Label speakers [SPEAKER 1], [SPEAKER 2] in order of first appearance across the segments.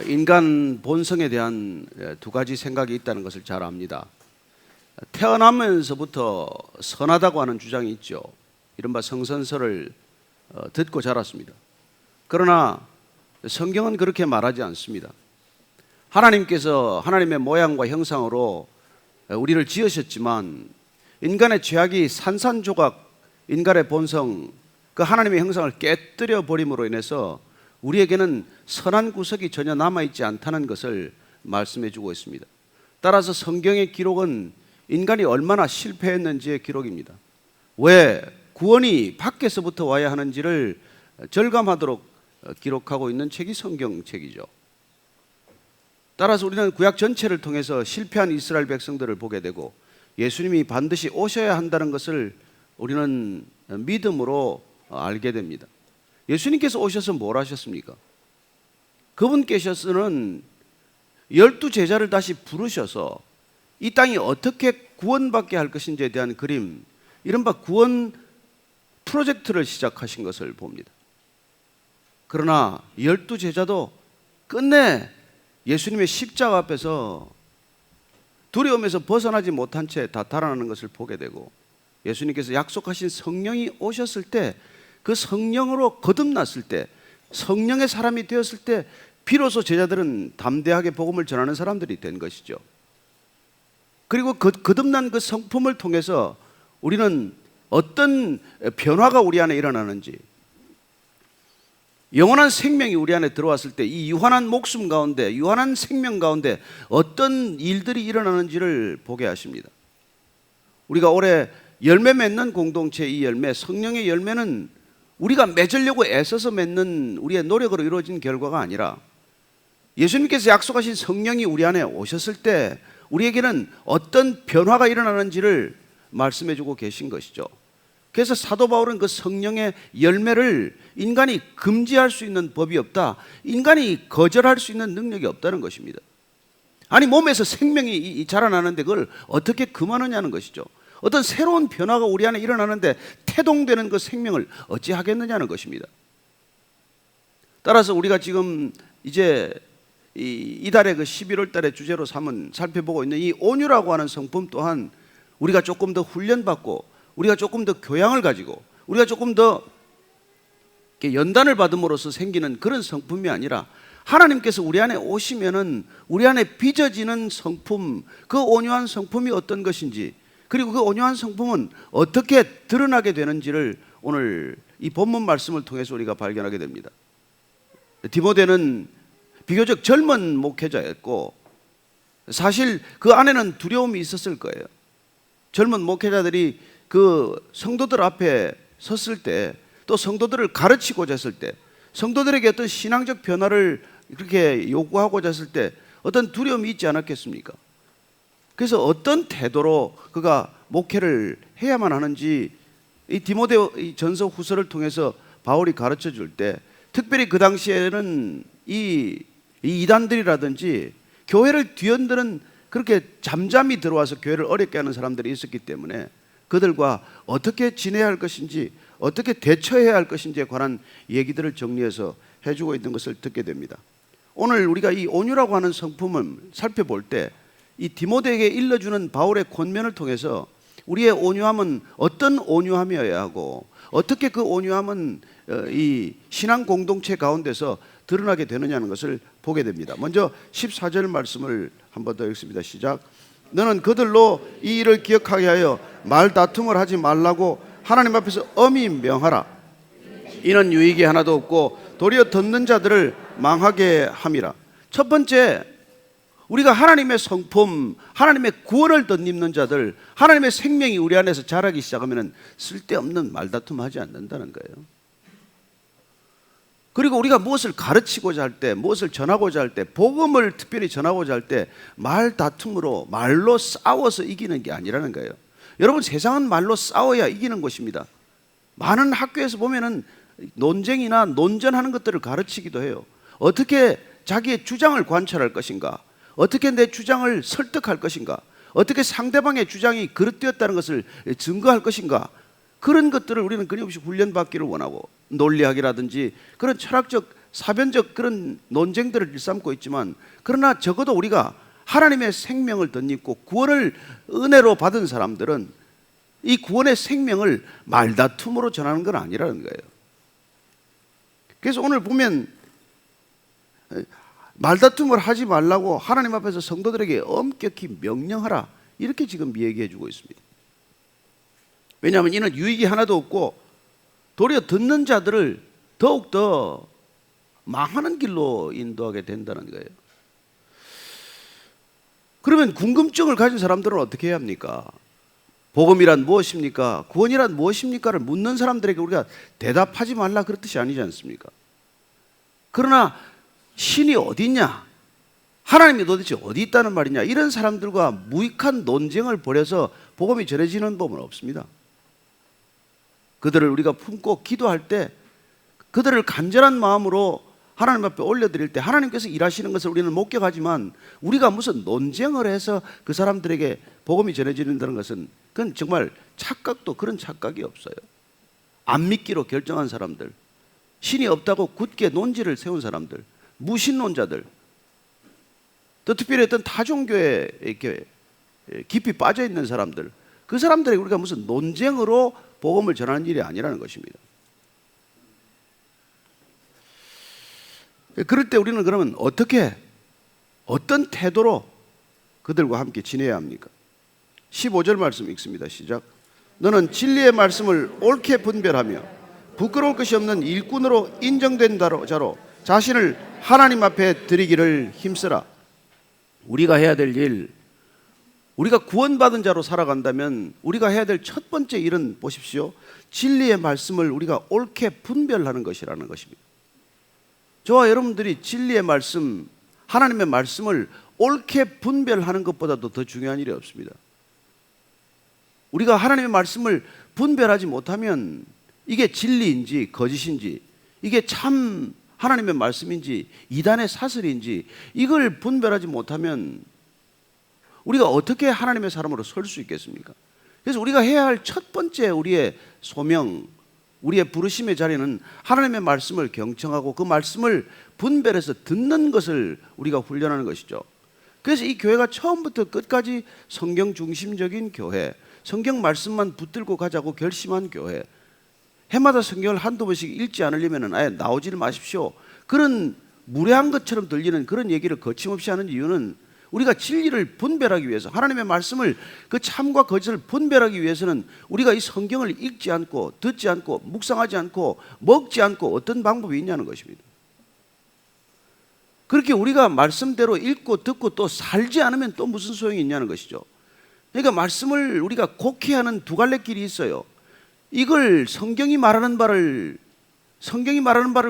[SPEAKER 1] 인간 본성에 대한 두 가지 생각이 있다는 것을 잘 압니다. 태어나면서부터 선하다고 하는 주장이 있죠. 이른바 성선설을 듣고 자랐습니다. 그러나 성경은 그렇게 말하지 않습니다. 하나님께서 하나님의 모양과 형상으로 우리를 지으셨지만 인간의 죄악이 산산조각 인간의 본성, 그 하나님의 형상을 깨뜨려 버림으로 인해서 우리에게는 선한 구석이 전혀 남아있지 않다는 것을 말씀해 주고 있습니다. 따라서 성경의 기록은 인간이 얼마나 실패했는지의 기록입니다. 왜 구원이 밖에서부터 와야 하는지를 절감하도록 기록하고 있는 책이 성경책이죠. 따라서 우리는 구약 전체를 통해서 실패한 이스라엘 백성들을 보게 되고 예수님이 반드시 오셔야 한다는 것을 우리는 믿음으로 알게 됩니다. 예수님께서 오셔서 뭘 하셨습니까? 그분께서는 12제자를 다시 부르셔서 이 땅이 어떻게 구원받게 할 것인지에 대한 그림, 이른바 구원 프로젝트를 시작하신 것을 봅니다. 그러나 12제자도 끝내 예수님의 십자가 앞에서 두려움에서 벗어나지 못한 채 다 달아나는 것을 보게 되고, 예수님께서 약속하신 성령이 오셨을 때, 그 성령으로 거듭났을 때, 성령의 사람이 되었을 때 비로소 제자들은 담대하게 복음을 전하는 사람들이 된 것이죠. 그리고 거듭난 그 성품을 통해서 우리는 어떤 변화가 우리 안에 일어나는지, 영원한 생명이 우리 안에 들어왔을 때 이 유한한 목숨 가운데, 유한한 생명 가운데 어떤 일들이 일어나는지를 보게 하십니다. 우리가 올해 열매 맺는 공동체, 이 열매, 성령의 열매는 우리가 맺으려고 애써서 맺는 우리의 노력으로 이루어진 결과가 아니라 예수님께서 약속하신 성령이 우리 안에 오셨을 때 우리에게는 어떤 변화가 일어나는지를 말씀해 주고 계신 것이죠. 그래서 사도 바울은 그 성령의 열매를 인간이 금지할 수 있는 법이 없다, 인간이 거절할 수 있는 능력이 없다는 것입니다. 아니, 몸에서 생명이 자라나는데 그걸 어떻게 금하느냐는 것이죠. 어떤 새로운 변화가 우리 안에 일어나는데 태동되는 그 생명을 어찌 하겠느냐는 것입니다. 따라서 우리가 지금 이제 이달의 그 11월 달의 주제로 살펴보고 있는 이 온유라고 하는 성품 또한 우리가 조금 더 훈련받고, 우리가 조금 더 교양을 가지고, 우리가 조금 더 연단을 받음으로써 생기는 그런 성품이 아니라, 하나님께서 우리 안에 오시면은 우리 안에 빚어지는 성품, 그 온유한 성품이 어떤 것인지, 그리고 그 온유한 성품은 어떻게 드러나게 되는지를 오늘 이 본문 말씀을 통해서 우리가 발견하게 됩니다. 디모데는 비교적 젊은 목회자였고 사실 그 안에는 두려움이 있었을 거예요. 젊은 목회자들이 그 성도들 앞에 섰을 때, 또 성도들을 가르치고자 했을 때, 성도들에게 어떤 신앙적 변화를 그렇게 요구하고자 했을 때 어떤 두려움이 있지 않았겠습니까? 그래서 어떤 태도로 그가 목회를 해야만 하는지 이 디모데 전서 후서를 통해서 바울이 가르쳐 줄 때, 특별히 그 당시에는 이 이단들이라든지 교회를 뒤흔드는, 그렇게 잠잠히 들어와서 교회를 어렵게 하는 사람들이 있었기 때문에 그들과 어떻게 지내야 할 것인지, 어떻게 대처해야 할 것인지에 관한 얘기들을 정리해서 해주고 있는 것을 듣게 됩니다. 오늘 우리가 이 온유라고 하는 성품을 살펴볼 때 이 디모데에게 일러주는 바울의 권면을 통해서 우리의 온유함은 어떤 온유함이어야 하고 어떻게 그 온유함은 이 신앙 공동체 가운데서 드러나게 되느냐는 것을 보게 됩니다. 먼저 14절 말씀을 한번 더 읽습니다. 시작. 너는 그들로 이 일을 기억하게 하여 말다툼을 하지 말라고 하나님 앞에서 엄히 명하라. 이는 유익이 하나도 없고 도리어 듣는 자들을 망하게 함이라. 첫 번째, 우리가 하나님의 성품, 하나님의 구원을 덧입는 자들, 하나님의 생명이 우리 안에서 자라기 시작하면 쓸데없는 말다툼 하지 않는다는 거예요. 그리고 우리가 무엇을 가르치고자 할 때, 무엇을 전하고자 할 때, 복음을 특별히 전하고자 할 때 말다툼으로, 말로 싸워서 이기는 게 아니라는 거예요. 여러분, 세상은 말로 싸워야 이기는 것입니다. 많은 학교에서 보면은 논쟁이나 논전하는 것들을 가르치기도 해요. 어떻게 자기의 주장을 관철할 것인가, 어떻게 내 주장을 설득할 것인가, 어떻게 상대방의 주장이 그릇되었다는 것을 증거할 것인가, 그런 것들을 우리는 끊임없이 훈련받기를 원하고, 논리학이라든지 그런 철학적 사변적 그런 논쟁들을 일삼고 있지만, 그러나 적어도 우리가 하나님의 생명을 덧입고 구원을 은혜로 받은 사람들은 이 구원의 생명을 말다툼으로 전하는 건 아니라는 거예요. 그래서 오늘 보면 말다툼을 하지 말라고 하나님 앞에서 성도들에게 엄격히 명령하라, 이렇게 지금 얘기해 주고 있습니다. 왜냐하면 이는 유익이 하나도 없고 도리어 듣는 자들을 더욱더 망하는 길로 인도하게 된다는 거예요. 그러면 궁금증을 가진 사람들은 어떻게 해야 합니까? 복음이란 무엇입니까? 구원이란 무엇입니까를 묻는 사람들에게 우리가 대답하지 말라 그런 뜻이 아니지 않습니까? 그러나 신이 어디 있냐? 하나님이 도대체 어디 있다는 말이냐? 이런 사람들과 무익한 논쟁을 벌여서 복음이 전해지는 법은 없습니다. 그들을 우리가 품고 기도할 때, 그들을 간절한 마음으로 하나님 앞에 올려드릴 때 하나님께서 일하시는 것을 우리는 목격하지만, 우리가 무슨 논쟁을 해서 그 사람들에게 복음이 전해지는다는 것은 그건 정말 착각도 그런 착각이 없어요. 안 믿기로 결정한 사람들, 신이 없다고 굳게 논지를 세운 사람들, 무신론자들, 또 특별히 어떤 타종교에 이렇게 깊이 빠져 있는 사람들, 그 사람들에게 우리가 무슨 논쟁으로 복음을 전하는 일이 아니라는 것입니다. 그럴 때 우리는 그러면 어떤 태도로 그들과 함께 지내야 합니까? 15절 말씀 읽습니다. 시작. 너는 진리의 말씀을 옳게 분별하며 부끄러울 것이 없는 일꾼으로 인정된 자로 자신을 하나님 앞에 드리기를 힘쓰라. 우리가 해야 될 일, 우리가 구원받은 자로 살아간다면 우리가 해야 될 첫 번째 일은 보십시오, 진리의 말씀을 우리가 옳게 분별하는 것이라는 것입니다. 저와 여러분들이 진리의 말씀, 하나님의 말씀을 옳게 분별하는 것보다도 더 중요한 일이 없습니다. 우리가 하나님의 말씀을 분별하지 못하면 이게 진리인지 거짓인지, 이게 참 하나님의 말씀인지 이단의 사슬인지, 이걸 분별하지 못하면 우리가 어떻게 하나님의 사람으로 설 수 있겠습니까? 그래서 우리가 해야 할 첫 번째 우리의 소명, 우리의 부르심의 자리는 하나님의 말씀을 경청하고 그 말씀을 분별해서 듣는 것을 우리가 훈련하는 것이죠. 그래서 이 교회가 처음부터 끝까지 성경 중심적인 교회, 성경 말씀만 붙들고 가자고 결심한 교회, 해마다 성경을 한두 번씩 읽지 않으려면 아예 나오지를 마십시오, 그런 무례한 것처럼 들리는 그런 얘기를 거침없이 하는 이유는 우리가 진리를 분별하기 위해서, 하나님의 말씀을 그 참과 거짓을 분별하기 위해서는 우리가 이 성경을 읽지 않고 듣지 않고 묵상하지 않고 먹지 않고 어떤 방법이 있냐는 것입니다. 그렇게 우리가 말씀대로 읽고 듣고 또 살지 않으면 또 무슨 소용이 있냐는 것이죠. 그러니까 말씀을 우리가 곡해하는 두 갈래 길이 있어요. 이걸 성경이 말하는 바를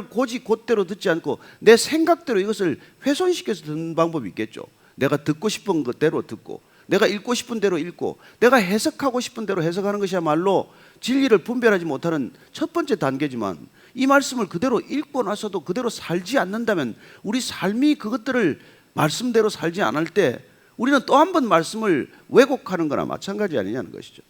[SPEAKER 1] 고지 곧대로 듣지 않고 내 생각대로 이것을 훼손시켜서 듣는 방법이 있겠죠. 내가 듣고 싶은 것대로 듣고, 내가 읽고 싶은 대로 읽고, 내가 해석하고 싶은 대로 해석하는 것이야말로 진리를 분별하지 못하는 첫 번째 단계지만, 이 말씀을 그대로 읽고 나서도 그대로 살지 않는다면, 우리 삶이 그것들을 말씀대로 살지 않을 때 우리는 또 한 번 말씀을 왜곡하는 거나 마찬가지 아니냐는 것이죠.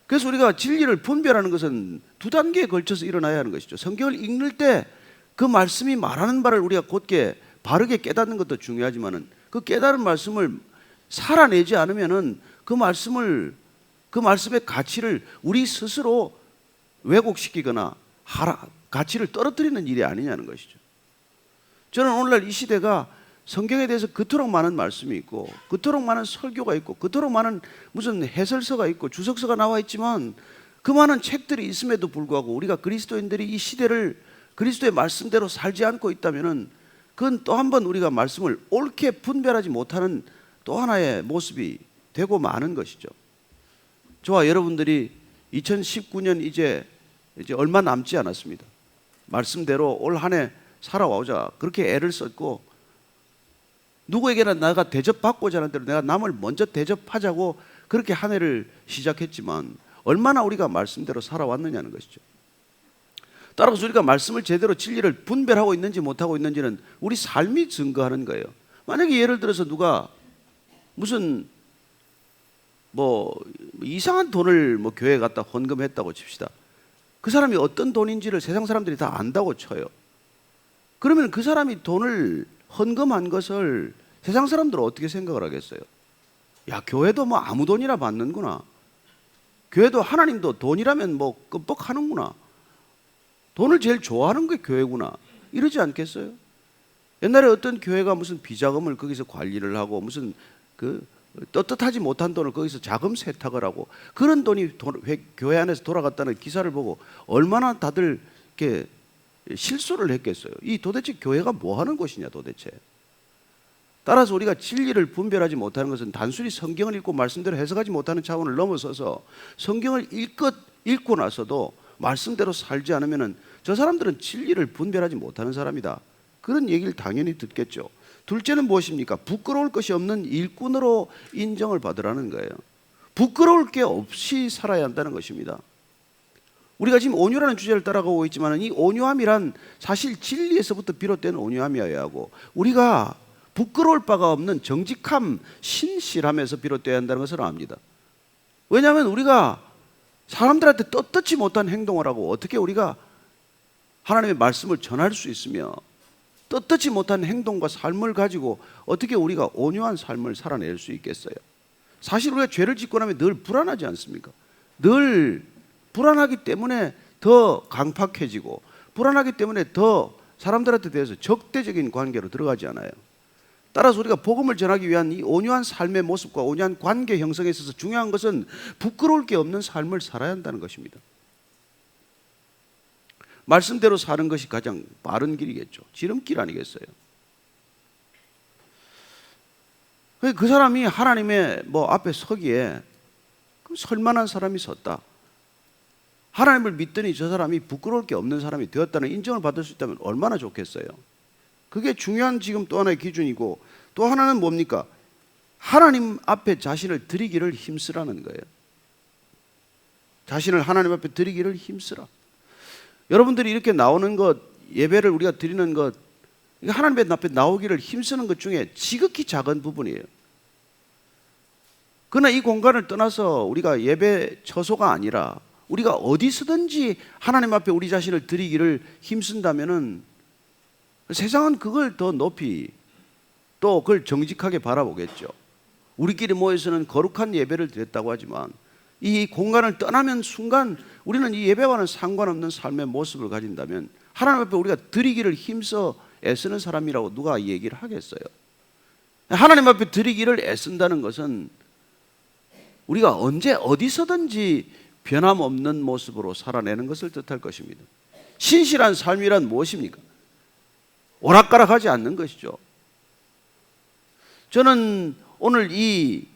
[SPEAKER 1] 그래서 우리가 진리를 분별하는 것은 두 단계에 걸쳐서 일어나야 하는 것이죠. 성경을 읽을 때 그 말씀이 말하는 바를 우리가 곧게 바르게 깨닫는 것도 중요하지만은, 그 깨달은 말씀을 살아내지 않으면은 그 말씀의 가치를 우리 스스로 왜곡시키거나 가치를 떨어뜨리는 일이 아니냐는 것이죠. 저는 오늘날 이 시대가 성경에 대해서 그토록 많은 말씀이 있고, 그토록 많은 설교가 있고, 그토록 많은 무슨 해설서가 있고 주석서가 나와 있지만, 그 많은 책들이 있음에도 불구하고 우리가 그리스도인들이 이 시대를 그리스도의 말씀대로 살지 않고 있다면은, 그건 또 한 번 우리가 말씀을 옳게 분별하지 못하는 또 하나의 모습이 되고 마는 것이죠. 저와 여러분들이 2019년 이제 얼마 남지 않았습니다. 말씀대로 올 한 해 살아오자 그렇게 애를 썼고, 누구에게나 내가 대접받고자 하는 대로 내가 남을 먼저 대접하자고 그렇게 한 해를 시작했지만, 얼마나 우리가 말씀대로 살아왔느냐는 것이죠. 따라서 우리가 말씀을 제대로 진리를 분별하고 있는지 못하고 있는지는 우리 삶이 증거하는 거예요. 만약에 예를 들어서 누가 무슨 이상한 돈을 교회에 갖다 헌금했다고 칩시다. 그 사람이 어떤 돈인지를 세상 사람들이 다 안다고 쳐요. 그러면 그 사람이 돈을 헌금한 것을 세상 사람들은 어떻게 생각을 하겠어요? 야, 교회도 뭐 아무 돈이나 받는구나. 교회도 하나님도 돈이라면 뭐 끔뻑하는구나. 돈을 제일 좋아하는 게 교회구나. 이러지 않겠어요? 옛날에 어떤 교회가 무슨 비자금을 거기서 관리를 하고 무슨 그 떳떳하지 못한 돈을 거기서 자금 세탁을 하고 그런 돈이 교회 안에서 돌아갔다는 기사를 보고 얼마나 다들 이렇게 실수를 했겠어요. 이 도대체 교회가 뭐 하는 곳이냐 도대체. 따라서 우리가 진리를 분별하지 못하는 것은 단순히 성경을 읽고 말씀대로 해석하지 못하는 차원을 넘어서서 성경을 읽고 나서도 말씀대로 살지 않으면 저 사람들은 진리를 분별하지 못하는 사람이다. 그런 얘기를 당연히 듣겠죠. 둘째는 무엇입니까? 부끄러울 것이 없는 일꾼으로 인정을 받으라는 거예요. 부끄러울 게 없이 살아야 한다는 것입니다. 우리가 지금 온유라는 주제를 따라가고 있지만 이 온유함이란 사실 진리에서부터 비롯된 온유함이어야 하고 우리가 부끄러울 바가 없는 정직함, 신실함에서 비롯되어야 한다는 것을 압니다. 왜냐하면 우리가 사람들한테 떳떳지 못한 행동을 하고 어떻게 우리가 하나님의 말씀을 전할 수 있으며 떳떳지 못한 행동과 삶을 가지고 어떻게 우리가 온유한 삶을 살아낼 수 있겠어요? 사실 우리가 죄를 짓고 나면 늘 불안하지 않습니까? 늘 불안하기 때문에 더 강팍해지고 불안하기 때문에 더 사람들한테 대해서 적대적인 관계로 들어가지 않아요. 따라서 우리가 복음을 전하기 위한 이 온유한 삶의 모습과 온유한 관계 형성에 있어서 중요한 것은 부끄러울 게 없는 삶을 살아야 한다는 것입니다. 말씀대로 사는 것이 가장 빠른 길이겠죠. 지름길 아니겠어요? 그 사람이 하나님의 앞에 서기에 설만한 사람이 섰다. 하나님을 믿더니 저 사람이 부끄러울 게 없는 사람이 되었다는 인정을 받을 수 있다면 얼마나 좋겠어요. 그게 중요한 지금 또 하나의 기준이고 또 하나는 뭡니까? 하나님 앞에 자신을 드리기를 힘쓰라는 거예요. 자신을 하나님 앞에 드리기를 힘쓰라. 여러분들이 이렇게 나오는 것, 예배를 우리가 드리는 것, 하나님 앞에 나오기를 힘쓰는 것 중에 지극히 작은 부분이에요. 그러나 이 공간을 떠나서 우리가 예배 처소가 아니라 우리가 어디서든지 하나님 앞에 우리 자신을 드리기를 힘쓴다면은 세상은 그걸 더 높이 또 그걸 정직하게 바라보겠죠. 우리끼리 모여서는 거룩한 예배를 드렸다고 하지만 이 공간을 떠나면 순간 우리는 이 예배와는 상관없는 삶의 모습을 가진다면 하나님 앞에 우리가 드리기를 힘써 애쓰는 사람이라고 누가 얘기를 하겠어요? 하나님 앞에 드리기를 애쓴다는 것은 우리가 언제 어디서든지 변함없는 모습으로 살아내는 것을 뜻할 것입니다. 신실한 삶이란 무엇입니까? 오락가락하지 않는 것이죠. 저는 오늘 이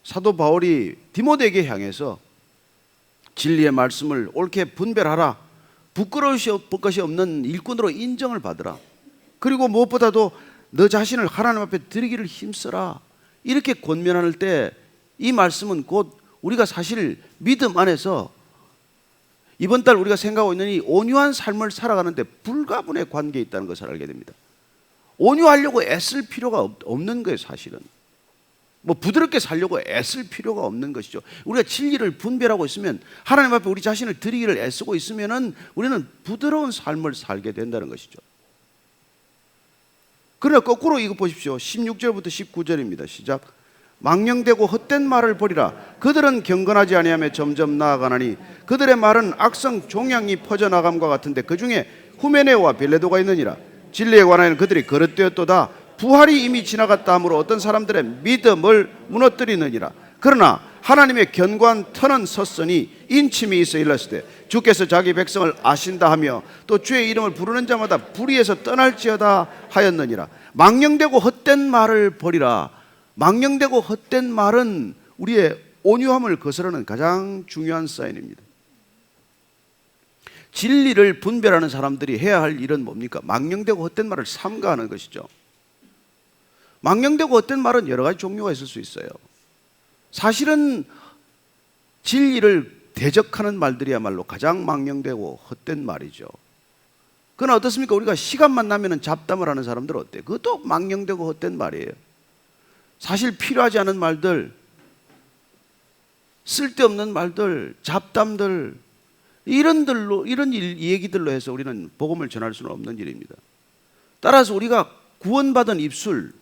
[SPEAKER 1] 사도 바울이 디모데에게 향해서 진리의 말씀을 옳게 분별하라. 부끄러울 것이 없는 일꾼으로 인정을 받으라. 그리고 무엇보다도 너 자신을 하나님 앞에 드리기를 힘쓰라. 이렇게 권면할 때 이 말씀은 곧 우리가 사실 믿음 안에서 이번 달 우리가 생각하고 있는 이 온유한 삶을 살아가는데 불가분의 관계에 있다는 것을 알게 됩니다. 온유하려고 애쓸 필요가 없는 거예요. 사실은 부드럽게 살려고 애쓸 필요가 없는 것이죠. 우리가 진리를 분별하고 있으면 하나님 앞에 우리 자신을 드리기를 애쓰고 있으면은 우리는 부드러운 삶을 살게 된다는 것이죠. 그러나 거꾸로 이거 보십시오. 16절부터 19절입니다. 시작. 망령되고 헛된 말을 버리라. 그들은 경건하지 아니하며 점점 나아가나니 그들의 말은 악성 종양이 퍼져나감과 같은데 그 중에 후메네오와 빌레도가 있느니라. 진리에 관하여는 그들이 거릇되었도다. 부활이 이미 지나갔다 하므로 어떤 사람들의 믿음을 무너뜨리느니라. 그러나 하나님의 견고한 터는 섰으니 인침이 있어 일렀을 때 주께서 자기 백성을 아신다 하며 또 주의 이름을 부르는 자마다 불의에서 떠날지어다 하였느니라. 망령되고 헛된 말을 버리라. 망령되고 헛된 말은 우리의 온유함을 거스르는 가장 중요한 사인입니다. 진리를 분별하는 사람들이 해야 할 일은 뭡니까? 망령되고 헛된 말을 삼가하는 것이죠. 망령되고 헛된 말은 여러 가지 종류가 있을 수 있어요. 사실은 진리를 대적하는 말들이야말로 가장 망령되고 헛된 말이죠. 그러나 어떻습니까? 우리가 시간만 나면 잡담을 하는 사람들은 어때요? 그것도 망령되고 헛된 말이에요. 사실 필요하지 않은 말들, 쓸데없는 말들, 잡담들, 이런 얘기들로 해서 우리는 복음을 전할 수는 없는 일입니다. 따라서 우리가 구원받은 입술,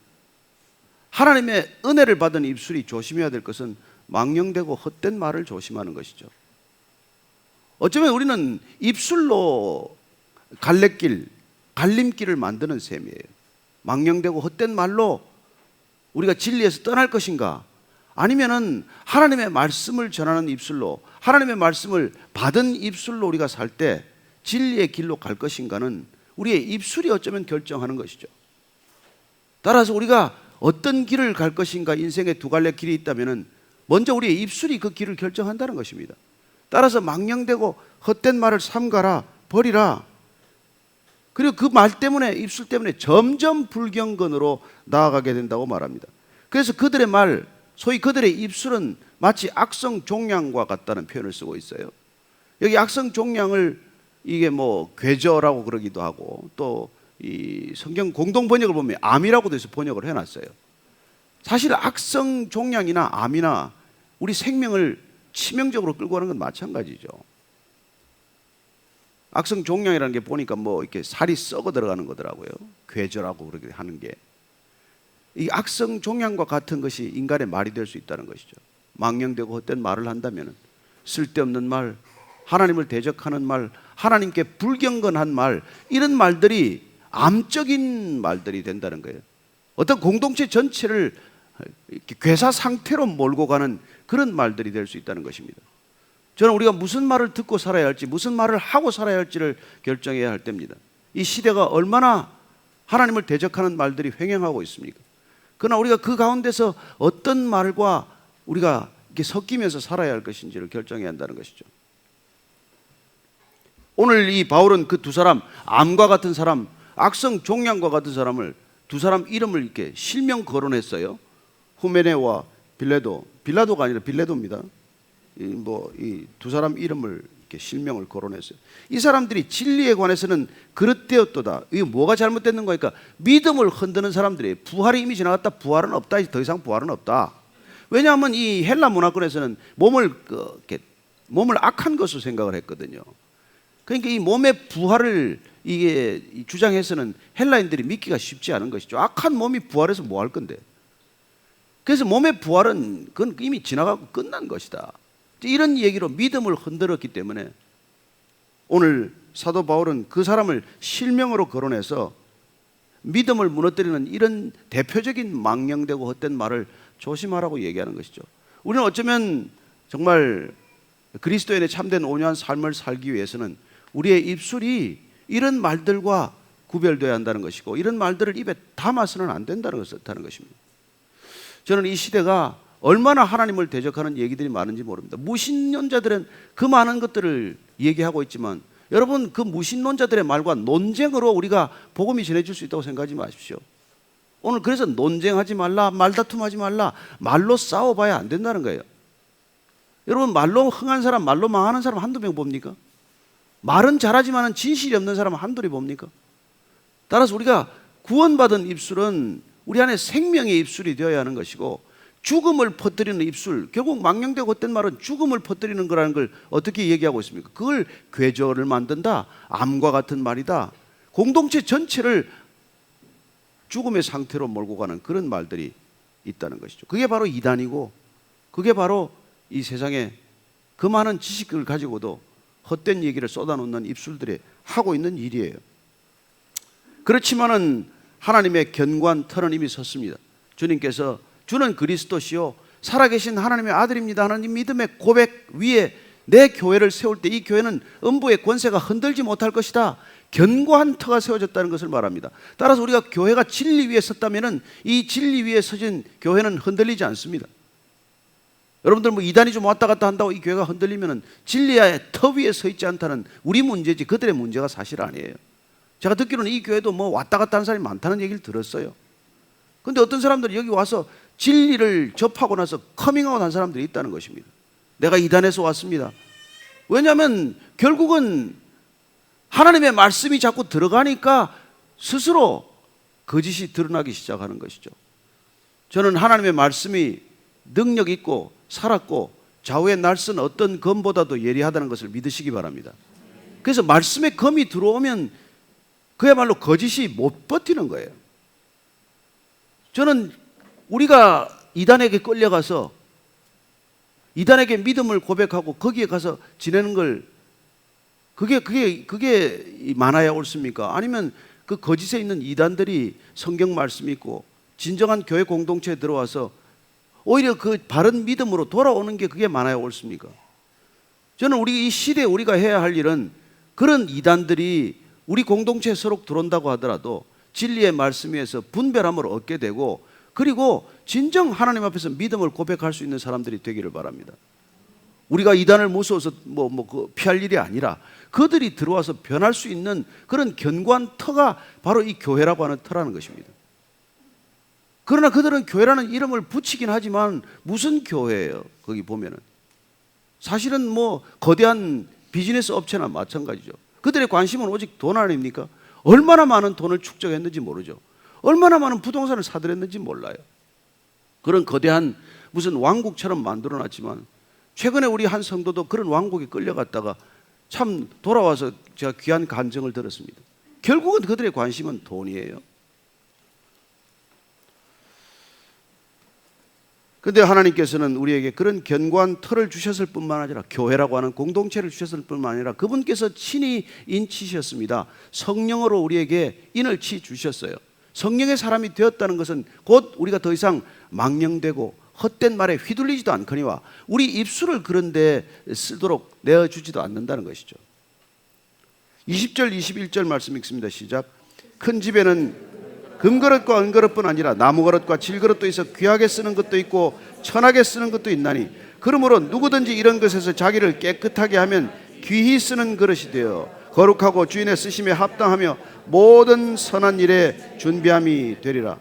[SPEAKER 1] 하나님의 은혜를 받은 입술이 조심해야 될 것은 망령되고 헛된 말을 조심하는 것이죠. 어쩌면 우리는 입술로 갈래길, 갈림길을 만드는 셈이에요. 망령되고 헛된 말로 우리가 진리에서 떠날 것인가, 아니면은 하나님의 말씀을 전하는 입술로, 하나님의 말씀을 받은 입술로 우리가 살 때 진리의 길로 갈 것인가는 우리의 입술이 어쩌면 결정하는 것이죠. 따라서 우리가 어떤 길을 갈 것인가, 인생에 두 갈래 길이 있다면은 먼저 우리의 입술이 그 길을 결정한다는 것입니다. 따라서 망령되고 헛된 말을 삼가라, 버리라. 그리고 그 말 때문에, 입술 때문에 점점 불경건으로 나아가게 된다고 말합니다. 그래서 그들의 말, 소위 그들의 입술은 마치 악성 종양과 같다는 표현을 쓰고 있어요. 여기 악성 종양을 이게 뭐 괴저라고 그러기도 하고, 또 이 성경 공동 번역을 보면 암이라고 돼서 번역을 해놨어요. 사실 악성 종양이나 암이나 우리 생명을 치명적으로 끌고 가는 건 마찬가지죠. 악성 종양이라는 게 보니까 뭐 이렇게 살이 썩어 들어가는 거더라고요. 괴저라고 그렇게 하는 게. 이 악성 종양과 같은 것이 인간의 말이 될 수 있다는 것이죠. 망령되고 헛된 말을 한다면, 쓸데없는 말, 하나님을 대적하는 말, 하나님께 불경건한 말, 이런 말들이 암적인 말들이 된다는 거예요. 어떤 공동체 전체를 괴사 상태로 몰고 가는 그런 말들이 될 수 있다는 것입니다. 저는 우리가 무슨 말을 듣고 살아야 할지, 무슨 말을 하고 살아야 할지를 결정해야 할 때입니다. 이 시대가 얼마나 하나님을 대적하는 말들이 횡행하고 있습니까? 그러나 우리가 그 가운데서 어떤 말과 우리가 이렇게 섞이면서 살아야 할 것인지를 결정해야 한다는 것이죠. 오늘 이 바울은 그 두 사람, 암과 같은 사람, 악성 종양과 같은 사람을, 두 사람 이름을 이렇게 실명 거론했어요. 후메네와 빌레도, 빌라도가 아니라 빌레도입니다. 이 두 사람 이름을 이렇게 실명을 거론했어요. 이 사람들이 진리에 관해서는 그릇되었도다. 이게 뭐가 잘못됐는 거니까, 믿음을 흔드는 사람들이 부활이 이미 지나갔다, 부활은 없다, 더 이상 부활은 없다. 왜냐하면 이 헬라 문화권에서는 몸을 악한 것으로 생각을 했거든요. 그러니까 이 몸의 부활을 이게 주장해서는 헬라인들이 믿기가 쉽지 않은 것이죠. 악한 몸이 부활해서 뭐 할 건데. 그래서 몸의 부활은 그건 이미 지나가고 끝난 것이다. 이런 얘기로 믿음을 흔들었기 때문에 오늘 사도 바울은 그 사람을 실명으로 거론해서 믿음을 무너뜨리는 이런 대표적인 망령되고 헛된 말을 조심하라고 얘기하는 것이죠. 우리는 어쩌면 정말 그리스도인의 참된 온유한 삶을 살기 위해서는 우리의 입술이 이런 말들과 구별되어야 한다는 것이고, 이런 말들을 입에 담아서는 안 된다는 것입니다. 저는 이 시대가 얼마나 하나님을 대적하는 얘기들이 많은지 모릅니다. 무신론자들은 그 많은 것들을 얘기하고 있지만, 여러분, 그 무신론자들의 말과 논쟁으로 우리가 복음이 전해질 수 있다고 생각하지 마십시오. 오늘 그래서 논쟁하지 말라, 말다툼하지 말라, 말로 싸워봐야 안 된다는 거예요. 여러분, 말로 흥한 사람, 말로 망하는 사람 한두 명 봅니까? 말은 잘하지만 진실이 없는 사람은 한둘이 봅니까? 따라서 우리가 구원받은 입술은 우리 안에 생명의 입술이 되어야 하는 것이고, 죽음을 퍼뜨리는 입술, 결국 망령되고 헛된 말은 죽음을 퍼뜨리는 거라는 걸 어떻게 얘기하고 있습니까? 그걸 괴저를 만든다, 암과 같은 말이다, 공동체 전체를 죽음의 상태로 몰고 가는 그런 말들이 있다는 것이죠. 그게 바로 이단이고, 그게 바로 이 세상에 그 많은 지식을 가지고도 헛된 얘기를 쏟아놓는 입술들이 하고 있는 일이에요. 그렇지만은 하나님의 견고한 털은 이미 섰습니다. 주님께서 주는 그리스도시요 살아계신 하나님의 아들입니다 하는 이 믿음의 고백 위에 내 교회를 세울 때 이 교회는 음부의 권세가 흔들지 못할 것이다. 견고한 터가 세워졌다는 것을 말합니다. 따라서 우리가 교회가 진리 위에 섰다면은 이 진리 위에 서진 교회는 흔들리지 않습니다. 여러분들 뭐 이단이 좀 왔다 갔다 한다고 이 교회가 흔들리면은 진리의 터 위에 서 있지 않다는 우리 문제지 그들의 문제가 사실 아니에요. 제가 듣기로는 이 교회도 뭐 왔다 갔다 하는 사람이 많다는 얘기를 들었어요. 근데 어떤 사람들이 여기 와서 진리를 접하고 나서 커밍아웃 한 사람들이 있다는 것입니다. 내가 이단에서 왔습니다. 왜냐하면 결국은 하나님의 말씀이 자꾸 들어가니까 스스로 거짓이 드러나기 시작하는 것이죠. 저는 하나님의 말씀이 능력 있고 살았고 좌우의 날선 어떤 검보다도 예리하다는 것을 믿으시기 바랍니다. 그래서 말씀의 검이 들어오면 그야말로 거짓이 못 버티는 거예요. 저는 우리가 이단에게 끌려가서 이단에게 믿음을 고백하고 거기에 가서 지내는 걸 그게 많아야 옳습니까? 아니면 그 거짓에 있는 이단들이 성경 말씀 있고 진정한 교회 공동체에 들어와서 오히려 그 바른 믿음으로 돌아오는 게 그게 많아야 옳습니까? 저는 우리 이 시대에 우리가 해야 할 일은 그런 이단들이 우리 공동체에 서로 들어온다고 하더라도 진리의 말씀 위에서 분별함을 얻게 되고 그리고 진정 하나님 앞에서 믿음을 고백할 수 있는 사람들이 되기를 바랍니다. 우리가 이단을 무서워서 피할 일이 아니라 그들이 들어와서 변할 수 있는 그런 견고한 터가 바로 이 교회라고 하는 터라는 것입니다. 그러나 그들은 교회라는 이름을 붙이긴 하지만 무슨 교회예요? 거기 보면은 사실은 거대한 비즈니스 업체나 마찬가지죠. 그들의 관심은 오직 돈 아닙니까? 얼마나 많은 돈을 축적했는지 모르죠. 얼마나 많은 부동산을 사들였는지 몰라요. 그런 거대한 무슨 왕국처럼 만들어놨지만 최근에 우리 한 성도도 그런 왕국에 끌려갔다가 참 돌아와서 제가 귀한 간증을 들었습니다. 결국은 그들의 관심은 돈이에요. 그런데 하나님께서는 우리에게 그런 견고한 터를 주셨을 뿐만 아니라 교회라고 하는 공동체를 주셨을 뿐만 아니라 그분께서 친히 인치셨습니다. 성령으로 우리에게 인을 치 주셨어요. 성령의 사람이 되었다는 것은 곧 우리가 더 이상 망령되고 헛된 말에 휘둘리지도 않거니와 우리 입술을 그런 데 쓰도록 내어주지도 않는다는 것이죠. 20절 21절 말씀 읽습니다. 시작. 큰 집에는 금그릇과 은그릇뿐 아니라 나무그릇과 질그릇도 있어 귀하게 쓰는 것도 있고 천하게 쓰는 것도 있나니 그러므로 누구든지 이런 것에서 자기를 깨끗하게 하면 귀히 쓰는 그릇이 되어 거룩하고 주인의 쓰심에 합당하며 모든 선한 일에 준비함이 되리라.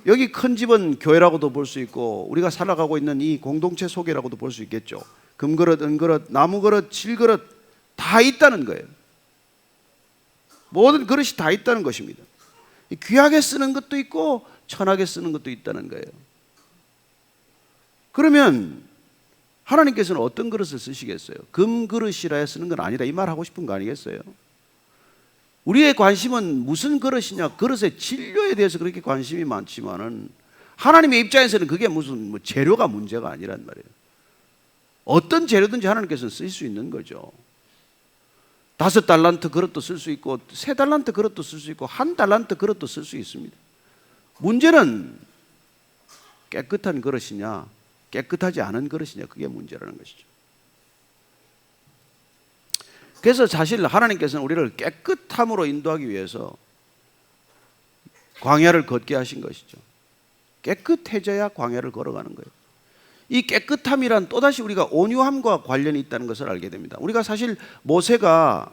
[SPEAKER 1] 여기 큰 집은 교회라고도 볼 수 있고 우리가 살아가고 있는 이 공동체 속이라고도 볼 수 있겠죠. 금그릇, 은그릇, 나무그릇, 질그릇 다 있다는 거예요. 모든 그릇이 다 있다는 것입니다. 귀하게 쓰는 것도 있고 천하게 쓰는 것도 있다는 거예요. 그러면 하나님께서는 어떤 그릇을 쓰시겠어요? 금그릇이라 쓰는 건 아니라 이 말 하고 싶은 거 아니겠어요? 우리의 관심은 무슨 그릇이냐, 그릇의 진료에 대해서 그렇게 관심이 많지만은 하나님의 입장에서는 그게 무슨 재료가 문제가 아니란 말이에요. 어떤 재료든지 하나님께서는 쓸 수 있는 거죠. 5달란트 그릇도 쓸 수 있고 3달란트 그릇도 쓸 수 있고 1달란트 그릇도 쓸 수 있습니다. 문제는 깨끗한 그릇이냐 깨끗하지 않은 그릇이냐, 그게 문제라는 것이죠. 그래서 사실 하나님께서는 우리를 깨끗함으로 인도하기 위해서 광야를 걷게 하신 것이죠. 깨끗해져야 광야를 걸어가는 거예요. 이 깨끗함이란 또다시 우리가 온유함과 관련이 있다는 것을 알게 됩니다. 우리가 사실 모세가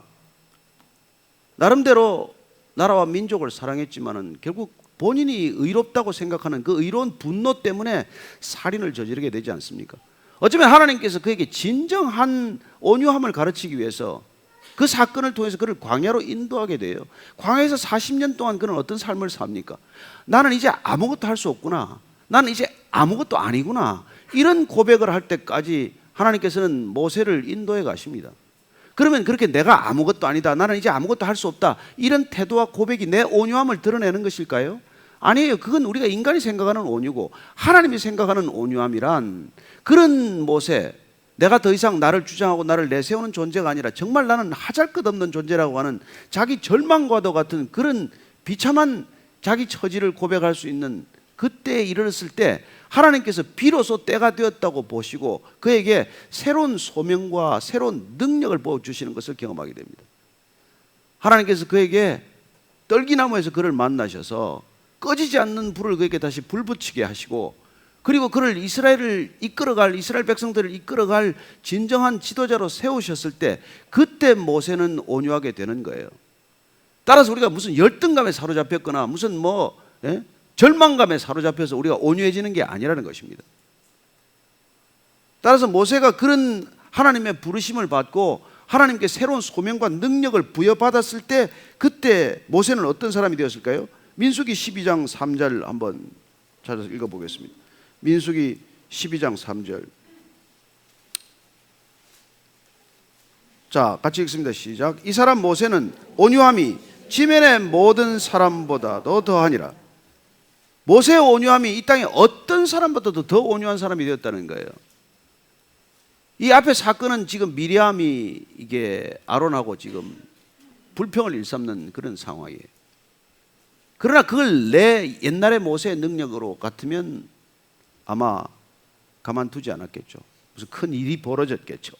[SPEAKER 1] 나름대로 나라와 민족을 사랑했지만은 결국 본인이 의롭다고 생각하는 그 의로운 분노 때문에 살인을 저지르게 되지 않습니까? 어쩌면 하나님께서 그에게 진정한 온유함을 가르치기 위해서 그 사건을 통해서 그를 광야로 인도하게 돼요. 광야에서 40년 동안 그는 어떤 삶을 삽니까? 나는 이제 아무것도 할 수 없구나. 나는 이제 아무것도 아니구나. 이런 고백을 할 때까지 하나님께서는 모세를 인도해 가십니다. 그러면 그렇게 내가 아무것도 아니다, 나는 이제 아무것도 할 수 없다, 이런 태도와 고백이 내 온유함을 드러내는 것일까요? 아니에요. 그건 우리가 인간이 생각하는 온유고 하나님이 생각하는 온유함이란 그런 모세, 내가 더 이상 나를 주장하고 나를 내세우는 존재가 아니라 정말 나는 하잘것없는 존재라고 하는 자기 절망과도 같은 그런 비참한 자기 처지를 고백할 수 있는 그때에 이르렀을 때 하나님께서 비로소 때가 되었다고 보시고 그에게 새로운 소명과 새로운 능력을 부어주시는 것을 경험하게 됩니다. 하나님께서 그에게 떨기나무에서 그를 만나셔서 꺼지지 않는 불을 그에게 다시 불붙이게 하시고 그리고 그를 이스라엘 백성들을 이끌어갈 진정한 지도자로 세우셨을 때 그때 모세는 온유하게 되는 거예요. 따라서 우리가 무슨 열등감에 사로잡혔거나 무슨 절망감에 사로잡혀서 우리가 온유해지는 게 아니라는 것입니다. 따라서 모세가 그런 하나님의 부르심을 받고 하나님께 새로운 소명과 능력을 부여받았을 때 그때 모세는 어떤 사람이 되었을까요? 민수기 12장 3절 한번 찾아서 읽어보겠습니다. 민수기 12장 3절 자, 같이 읽습니다. 시작. 이 사람 모세는 온유함이 지면의 모든 사람보다도 더하니라. 모세의 온유함이 이 땅에 어떤 사람보다도 더 온유한 사람이 되었다는 거예요. 이 앞에 사건은 지금 미리암이 이게 아론하고 지금 불평을 일삼는 그런 상황이에요. 그러나 그걸 내 옛날의 모세의 능력으로 같으면 아마 가만두지 않았겠죠. 무슨 큰 일이 벌어졌겠죠.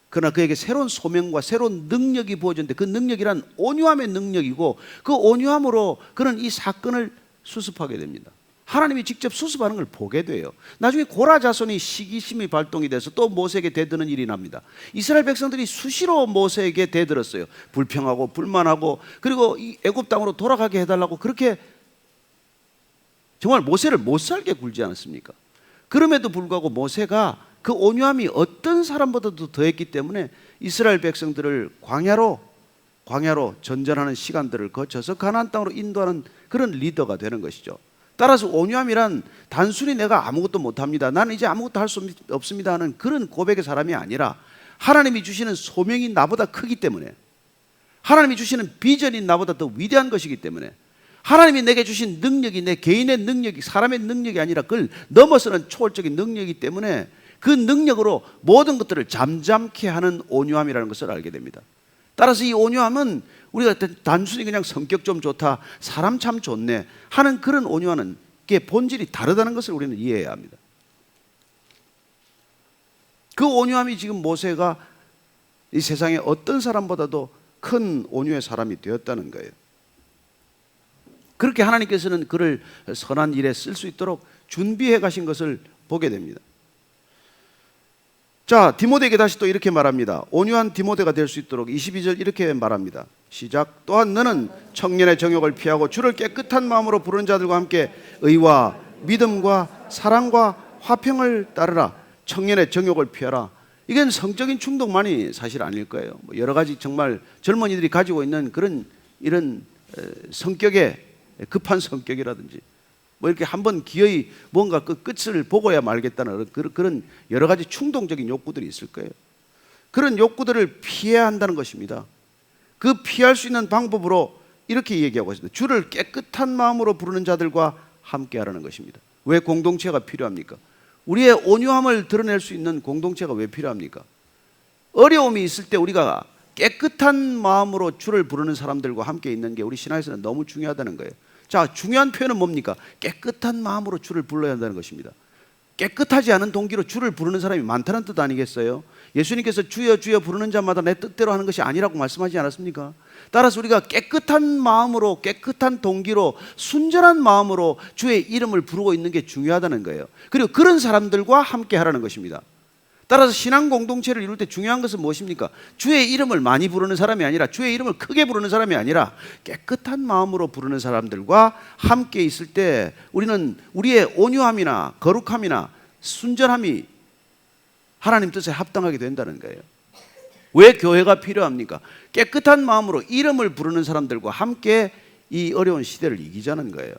[SPEAKER 1] 그러나 그에게 새로운 소명과 새로운 능력이 부어졌는데 그 능력이란 온유함의 능력이고 그 온유함으로 그는 이 사건을 수습하게 됩니다. 하나님이 직접 수습하는 걸 보게 돼요. 나중에 고라 자손이 시기심이 발동이 돼서 또 모세에게 대드는 일이 납니다. 이스라엘 백성들이 수시로 모세에게 대들었어요. 불평하고 불만하고 그리고 이 애굽 땅으로 돌아가게 해달라고 그렇게 정말 모세를 못 살게 굴지 않았습니까? 그럼에도 불구하고 모세가 그 온유함이 어떤 사람보다도 더했기 때문에 이스라엘 백성들을 광야로 전전하는 시간들을 거쳐서 가나안 땅으로 인도하는 그런 리더가 되는 것이죠. 따라서 온유함이란 단순히 내가 아무것도 못합니다, 나는 이제 아무것도 할 수 없습니다 하는 그런 고백의 사람이 아니라 하나님이 주시는 소명이 나보다 크기 때문에, 하나님이 주시는 비전이 나보다 더 위대한 것이기 때문에, 하나님이 내게 주신 능력이 내 개인의 능력이 사람의 능력이 아니라 그걸 넘어서는 초월적인 능력이기 때문에 그 능력으로 모든 것들을 잠잠케 하는 온유함이라는 것을 알게 됩니다. 따라서 이 온유함은 우리가 단순히 그냥 성격 좀 좋다, 사람 참 좋네 하는 그런 온유함은 게 본질이 다르다는 것을 우리는 이해해야 합니다. 그 온유함이 지금 모세가 이 세상에 어떤 사람보다도 큰 온유의 사람이 되었다는 거예요. 그렇게 하나님께서는 그를 선한 일에 쓸 수 있도록 준비해 가신 것을 보게 됩니다. 자, 디모데에게 다시 또 이렇게 말합니다. 온유한 디모데가 될 수 있도록 22절 이렇게 말합니다. 시작. 또한 너는 청년의 정욕을 피하고 주를 깨끗한 마음으로 부르는 자들과 함께 의와 믿음과 사랑과 화평을 따르라. 청년의 정욕을 피하라. 이건 성적인 충동만이 사실 아닐 거예요. 여러 가지 정말 젊은이들이 가지고 있는 그런 이런 성격의 급한 성격이라든지 뭐 이렇게 한번 기어이 뭔가 그 끝을 보고야 말겠다는 그런 여러 가지 충동적인 욕구들이 있을 거예요. 그런 욕구들을 피해야 한다는 것입니다. 그 피할 수 있는 방법으로 이렇게 얘기하고 있습니다. 주를 깨끗한 마음으로 부르는 자들과 함께 하라는 것입니다. 왜 공동체가 필요합니까? 우리의 온유함을 드러낼 수 있는 공동체가 왜 필요합니까? 어려움이 있을 때 우리가 깨끗한 마음으로 주를 부르는 사람들과 함께 있는 게 우리 신앙에서는 너무 중요하다는 거예요. 자, 중요한 표현은 뭡니까? 깨끗한 마음으로 주를 불러야 한다는 것입니다. 깨끗하지 않은 동기로 주를 부르는 사람이 많다는 뜻 아니겠어요? 예수님께서 주여 주여 부르는 자마다 내 뜻대로 하는 것이 아니라고 말씀하지 않았습니까? 따라서 우리가 깨끗한 마음으로, 깨끗한 동기로, 순전한 마음으로 주의 이름을 부르고 있는 게 중요하다는 거예요. 그리고 그런 사람들과 함께 하라는 것입니다. 따라서 신앙 공동체를 이룰 때 중요한 것은 무엇입니까? 주의 이름을 많이 부르는 사람이 아니라, 주의 이름을 크게 부르는 사람이 아니라 깨끗한 마음으로 부르는 사람들과 함께 있을 때 우리는 우리의 온유함이나 거룩함이나 순전함이 하나님 뜻에 합당하게 된다는 거예요. 왜 교회가 필요합니까? 깨끗한 마음으로 이름을 부르는 사람들과 함께 이 어려운 시대를 이기자는 거예요.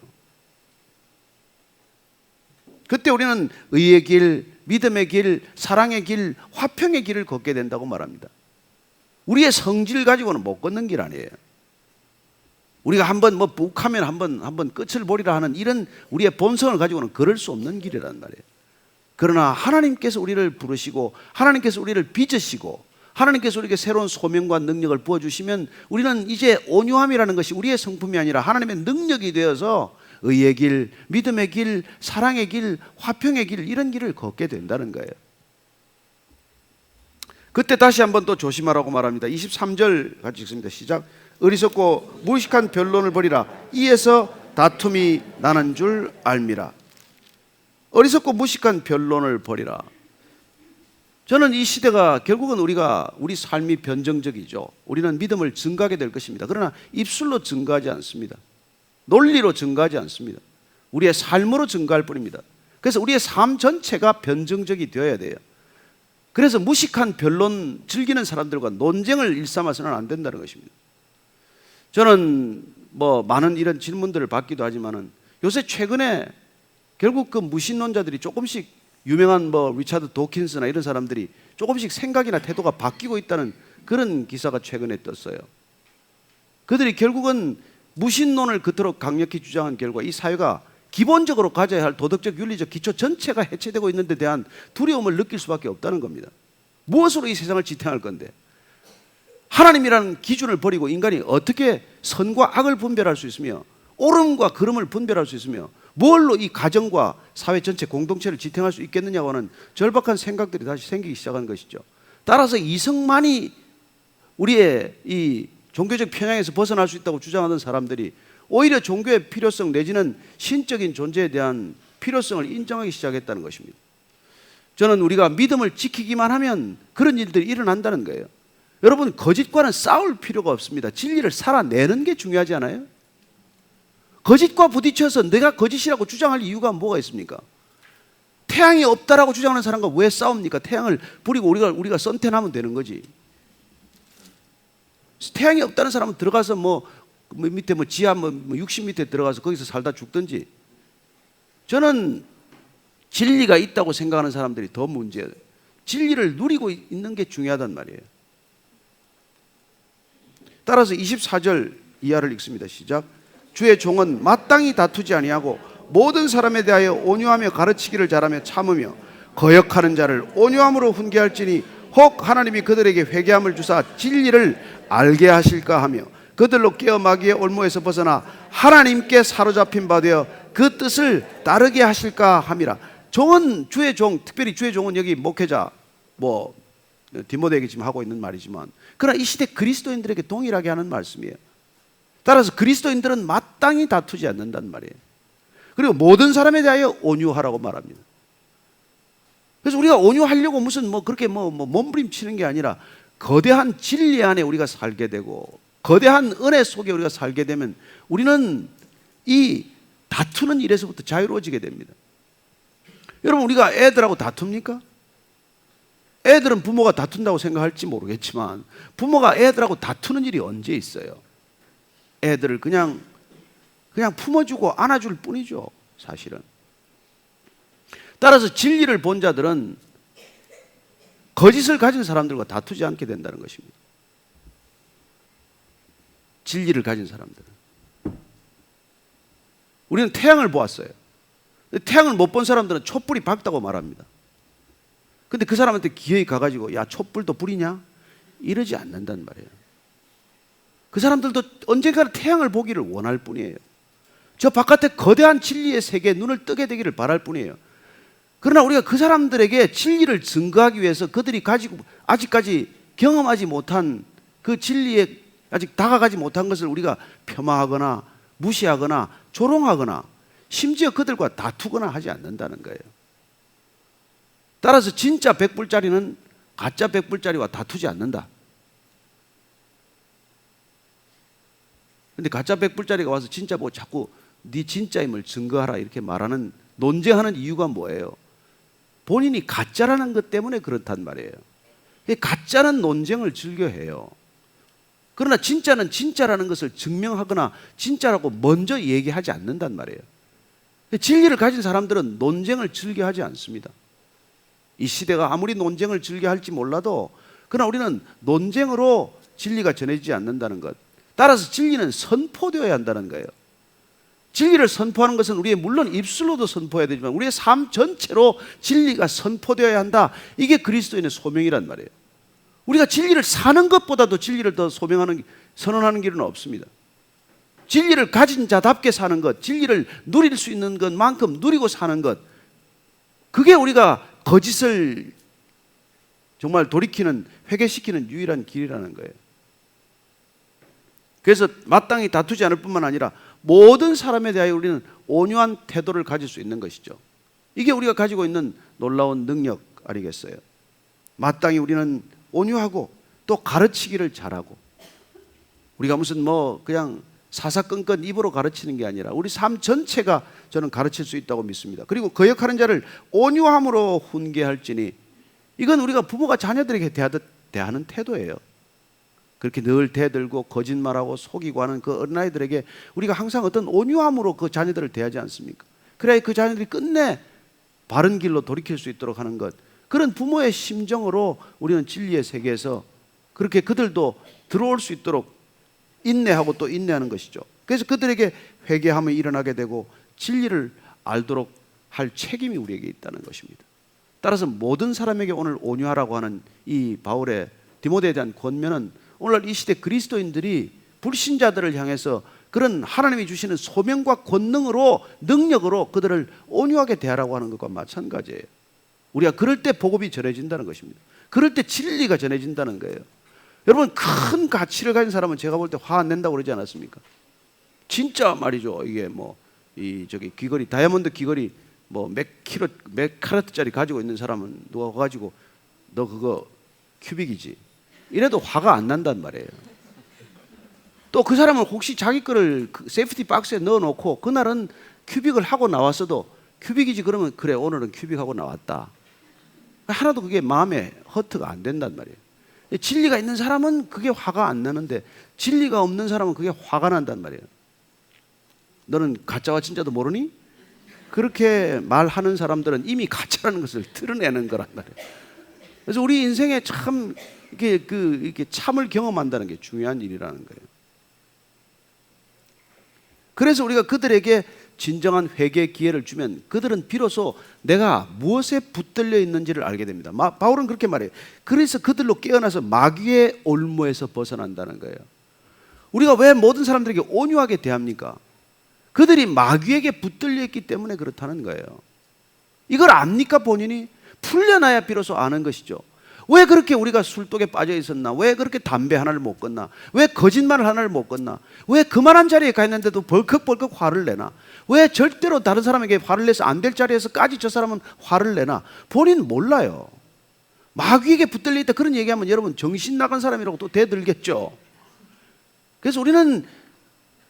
[SPEAKER 1] 그때 우리는 의의 길, 믿음의 길, 사랑의 길, 화평의 길을 걷게 된다고 말합니다. 우리의 성질 가지고는 못 걷는 길 아니에요. 우리가 한번 뭐 욱하면 한번 끝을 보리라 하는 이런 우리의 본성을 가지고는 걸을 수 없는 길이란 말이에요. 그러나 하나님께서 우리를 부르시고 하나님께서 우리를 빚으시고 하나님께서 우리에게 새로운 소명과 능력을 부어주시면 우리는 이제 온유함이라는 것이 우리의 성품이 아니라 하나님의 능력이 되어서 의의 길, 믿음의 길, 사랑의 길, 화평의 길, 이런 길을 걷게 된다는 거예요. 그때 다시 한번 또 조심하라고 말합니다. 23절 같이 읽습니다. 시작. 어리석고 무식한 변론을 벌이라. 이에서 다툼이 나는 줄 알미라. 어리석고 무식한 변론을 벌이라. 저는 이 시대가 결국은 우리 삶이 변정적이죠. 우리는 믿음을 증가하게 될 것입니다. 그러나 입술로 증가하지 않습니다. 논리로 증가하지 않습니다. 우리의 삶으로 증가할 뿐입니다. 그래서 우리의 삶 전체가 변정적이 되어야 돼요. 그래서 무식한 변론 즐기는 사람들과 논쟁을 일삼아서는 안 된다는 것입니다. 저는 뭐 많은 이런 질문들을 받기도 하지만은 요새 최근에 결국 그 무신론자들이 조금씩 유명한 뭐 리차드 도킨스나 이런 사람들이 조금씩 생각이나 태도가 바뀌고 있다는 그런 기사가 최근에 떴어요. 그들이 결국은 무신론을 그토록 강력히 주장한 결과 이 사회가 기본적으로 가져야 할 도덕적 윤리적 기초 전체가 해체되고 있는 데 대한 두려움을 느낄 수밖에 없다는 겁니다. 무엇으로 이 세상을 지탱할 건데, 하나님이라는 기준을 버리고 인간이 어떻게 선과 악을 분별할 수 있으며 옳음과 그름을 분별할 수 있으며 뭘로 이 가정과 사회 전체 공동체를 지탱할 수 있겠느냐고 하는 절박한 생각들이 다시 생기기 시작한 것이죠. 따라서 이성만이 우리의 이 종교적 편향에서 벗어날 수 있다고 주장하던 사람들이 오히려 종교의 필요성 내지는 신적인 존재에 대한 필요성을 인정하기 시작했다는 것입니다. 저는 우리가 믿음을 지키기만 하면 그런 일들이 일어난다는 거예요. 여러분, 거짓과는 싸울 필요가 없습니다. 진리를 살아내는 게 중요하지 않아요? 거짓과 부딪혀서 내가 거짓이라고 주장할 이유가 뭐가 있습니까? 태양이 없다라고 주장하는 사람과 왜 싸웁니까? 태양을 부리고 우리가 선택하면 되는 거지. 태양이 없다는 사람은 들어가서 밑에 지하 60m 들어가서 거기서 살다 죽든지. 저는 진리가 있다고 생각하는 사람들이 더 문제예요. 진리를 누리고 있는 게 중요하단 말이에요. 따라서 24절 이하를 읽습니다. 시작. 주의 종은 마땅히 다투지 아니하고 모든 사람에 대하여 온유하며 가르치기를 잘하며 참으며 거역하는 자를 온유함으로 훈계할지니 혹 하나님이 그들에게 회개함을 주사 진리를 알게 하실까 하며 그들로 깨어 마귀의 올무에서 벗어나 하나님께 사로잡힌 바 되어 그 뜻을 따르게 하실까 함이라. 종은 주의 종, 특별히 주의 종은 여기 목회자 디모데에게 지금 하고 있는 말이지만, 그러나 이 시대 그리스도인들에게 동일하게 하는 말씀이에요. 따라서 그리스도인들은 마땅히 다투지 않는단 말이에요. 그리고 모든 사람에 대하여 온유하라고 말합니다. 그래서 우리가 온유하려고 무슨 그렇게 몸부림치는 게 아니라 거대한 진리 안에 우리가 살게 되고 거대한 은혜 속에 우리가 살게 되면 우리는 이 다투는 일에서부터 자유로워지게 됩니다. 여러분, 우리가 애들하고 다툽니까? 애들은 부모가 다툰다고 생각할지 모르겠지만 부모가 애들하고 다투는 일이 언제 있어요? 애들을 그냥 품어주고 안아줄 뿐이죠, 사실은. 따라서 진리를 본 자들은 거짓을 가진 사람들과 다투지 않게 된다는 것입니다. 진리를 가진 사람들은. 우리는 태양을 보았어요. 태양을 못 본 사람들은 촛불이 밝다고 말합니다. 근데 그 사람한테 기어이 가가지고 야, 촛불도 불이냐? 이러지 않는단 말이에요. 그 사람들도 언젠가는 태양을 보기를 원할 뿐이에요. 저 바깥에 거대한 진리의 세계에 눈을 뜨게 되기를 바랄 뿐이에요. 그러나 우리가 그 사람들에게 진리를 증거하기 위해서 그들이 가지고 아직까지 경험하지 못한 그 진리에 아직 다가가지 못한 것을 우리가 폄하하거나 무시하거나 조롱하거나 심지어 그들과 다투거나 하지 않는다는 거예요. 따라서 진짜 100불짜리는 가짜 100불짜리와 다투지 않는다. 근데 가짜 100불짜리가 와서 진짜 자꾸 네 진짜임을 증거하라 이렇게 말하는, 논쟁하는 이유가 뭐예요? 본인이 가짜라는 것 때문에 그렇단 말이에요. 가짜는 논쟁을 즐겨해요. 그러나 진짜는 진짜라는 것을 증명하거나 진짜라고 먼저 얘기하지 않는단 말이에요. 진리를 가진 사람들은 논쟁을 즐겨하지 않습니다. 이 시대가 아무리 논쟁을 즐겨할지 몰라도 그러나 우리는 논쟁으로 진리가 전해지지 않는다는 것. 따라서 진리는 선포되어야 한다는 거예요. 진리를 선포하는 것은 우리의 물론 입술로도 선포해야 되지만 우리의 삶 전체로 진리가 선포되어야 한다. 이게 그리스도인의 소명이란 말이에요. 우리가 진리를 사는 것보다도 진리를 더 선언하는 길은 없습니다. 진리를 가진 자답게 사는 것, 진리를 누릴 수 있는 것만큼 누리고 사는 것, 그게 우리가 거짓을 정말 돌이키는, 회개시키는 유일한 길이라는 거예요. 그래서 마땅히 다투지 않을 뿐만 아니라 모든 사람에 대하여 우리는 온유한 태도를 가질 수 있는 것이죠. 이게 우리가 가지고 있는 놀라운 능력 아니겠어요? 마땅히 우리는 온유하고 또 가르치기를 잘하고, 우리가 무슨 그냥 사사건건 입으로 가르치는 게 아니라 우리 삶 전체가 저는 가르칠 수 있다고 믿습니다. 그리고 거역하는 자를 온유함으로 훈계할지니, 이건 우리가 부모가 자녀들에게 대하는 태도예요. 그렇게 늘 대들고 거짓말하고 속이고 하는 그 어린아이들에게 우리가 항상 어떤 온유함으로 그 자녀들을 대하지 않습니까? 그래야 그 자녀들이 끝내 바른 길로 돌이킬 수 있도록 하는 것, 그런 부모의 심정으로 우리는 진리의 세계에서 그렇게 그들도 들어올 수 있도록 인내하고 또 인내하는 것이죠. 그래서 그들에게 회개함이 일어나게 되고 진리를 알도록 할 책임이 우리에게 있다는 것입니다. 따라서 모든 사람에게 오늘 온유하라고 하는 이 바울의 디모데에 대한 권면은 오늘날 이 시대 그리스도인들이 불신자들을 향해서 그런 하나님이 주시는 소명과 권능으로 능력으로 그들을 온유하게 대하라고 하는 것과 마찬가지예요. 우리가 그럴 때 복음이 전해진다는 것입니다. 그럴 때 진리가 전해진다는 거예요. 여러분, 큰 가치를 가진 사람은 제가 볼 때 화 안 낸다고 그러지 않았습니까? 진짜 말이죠. 이게 귀걸이, 다이아몬드 귀걸이 몇 카라트짜리 가지고 있는 사람은 누가 와가지고 너 그거 큐빅이지, 이래도 화가 안 난단 말이에요. 또 그 사람은 혹시 자기 거를 세이프티 박스에 넣어놓고 그날은 큐빅을 하고 나왔어도 큐빅이지 그러면 그래 오늘은 큐빅하고 나왔다, 하나도 그게 마음에 허트가 안 된단 말이에요. 진리가 있는 사람은 그게 화가 안 나는데 진리가 없는 사람은 그게 화가 난단 말이에요. 너는 가짜와 진짜도 모르니? 그렇게 말하는 사람들은 이미 가짜라는 것을 드러내는 거란 말이에요. 그래서 우리 인생에 참 이렇게 참을 경험한다는 게 중요한 일이라는 거예요. 그래서 우리가 그들에게 진정한 회개의 기회를 주면 그들은 비로소 내가 무엇에 붙들려 있는지를 알게 됩니다. 바울은 그렇게 말해요. 그래서 그들로 깨어나서 마귀의 올무에서 벗어난다는 거예요. 우리가 왜 모든 사람들에게 온유하게 대합니까? 그들이 마귀에게 붙들려 있기 때문에 그렇다는 거예요. 이걸 압니까 본인이? 풀려나야 비로소 아는 것이죠. 왜 그렇게 우리가 술독에 빠져 있었나? 왜 그렇게 담배 하나를 못 끊나? 왜 거짓말 하나를 못 끊나? 왜 그만한 자리에 가 있는데도 벌컥벌컥 화를 내나? 왜 절대로 다른 사람에게 화를 내서 안 될 자리에서까지 저 사람은 화를 내나? 본인 몰라요. 마귀에게 붙들려 있다 그런 얘기하면 여러분 정신 나간 사람이라고 또 대들겠죠. 그래서 우리는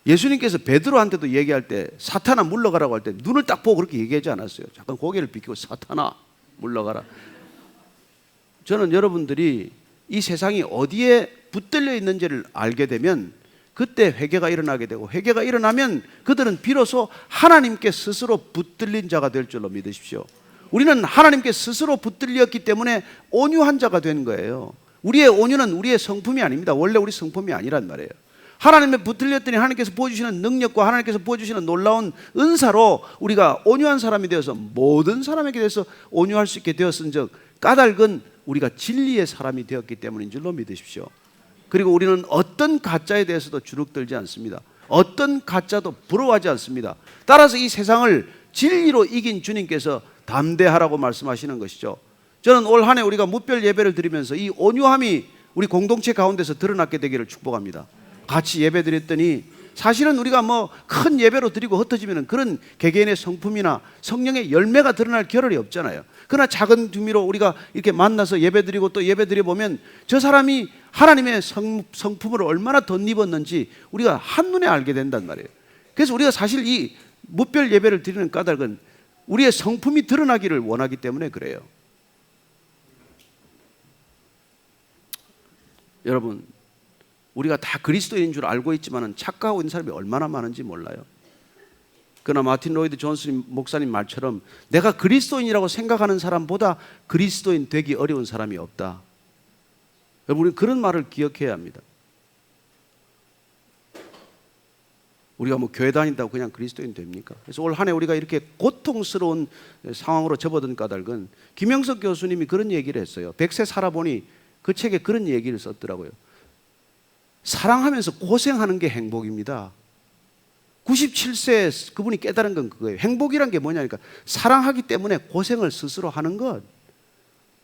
[SPEAKER 1] 예수님께서 베드로한테도 얘기할 때 사탄아 물러가라고 할 때 눈을 딱 보고 그렇게 얘기하지 않았어요. 잠깐 고개를 비키고 사탄아 물러가라. 저는 여러분들이 이 세상이 어디에 붙들려 있는지를 알게 되면 그때 회개가 일어나게 되고, 회개가 일어나면 그들은 비로소 하나님께 스스로 붙들린 자가 될 줄로 믿으십시오. 우리는 하나님께 스스로 붙들렸기 때문에 온유한 자가 된 거예요. 우리의 온유는 우리의 성품이 아닙니다. 원래 우리 성품이 아니란 말이에요. 하나님에 붙들렸더니 하나님께서 보여주시는 능력과 하나님께서 보여주시는 놀라운 은사로 우리가 온유한 사람이 되어서 모든 사람에게 대해서 온유할 수 있게 되었은즉 까닭은 우리가 진리의 사람이 되었기 때문인 줄로 믿으십시오. 그리고 우리는 어떤 가짜에 대해서도 주눅들지 않습니다. 어떤 가짜도 부러워하지 않습니다. 따라서 이 세상을 진리로 이긴 주님께서 담대하라고 말씀하시는 것이죠. 저는 올 한 해 우리가 무별 예배를 드리면서 이 온유함이 우리 공동체 가운데서 드러나게 되기를 축복합니다. 같이 예배 드렸더니 사실은 우리가 큰 예배로 드리고 흩어지면 그런 개개인의 성품이나 성령의 열매가 드러날 겨를이 없잖아요. 그러나 작은 두미로 우리가 이렇게 만나서 예배 드리고 또 예배 드려 보면 저 사람이 하나님의 성품을 얼마나 덧입었는지 우리가 한눈에 알게 된단 말이에요. 그래서 우리가 사실 이 무별 예배를 드리는 까닭은 우리의 성품이 드러나기를 원하기 때문에 그래요. 여러분, 우리가 다 그리스도인인 줄 알고 있지만 착각하고 있는 사람이 얼마나 많은지 몰라요. 그러나 마틴 로이드 존슨 목사님 말처럼 내가 그리스도인이라고 생각하는 사람보다 그리스도인 되기 어려운 사람이 없다. 여러분, 우리는 그런 말을 기억해야 합니다. 우리가 교회 다닌다고 그냥 그리스도인 됩니까? 그래서 올 한 해 우리가 이렇게 고통스러운 상황으로 접어든 까닭은 김영석 교수님이 그런 얘기를 했어요. 100세 살아보니 그 책에 그런 얘기를 썼더라고요. 사랑하면서 고생하는 게 행복입니다. 97세 그분이 깨달은 건 그거예요. 행복이란 게 뭐냐니까 사랑하기 때문에 고생을 스스로 하는 것.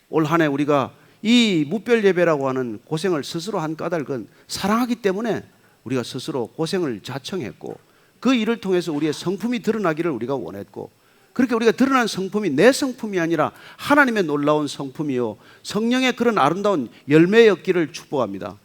[SPEAKER 1] 올 한 해 우리가 이 무별 예배라고 하는 고생을 스스로 한 까닭은 사랑하기 때문에 우리가 스스로 고생을 자청했고 그 일을 통해서 우리의 성품이 드러나기를 우리가 원했고, 그렇게 우리가 드러난 성품이 내 성품이 아니라 하나님의 놀라운 성품이요 성령의 그런 아름다운 열매였기를 축복합니다.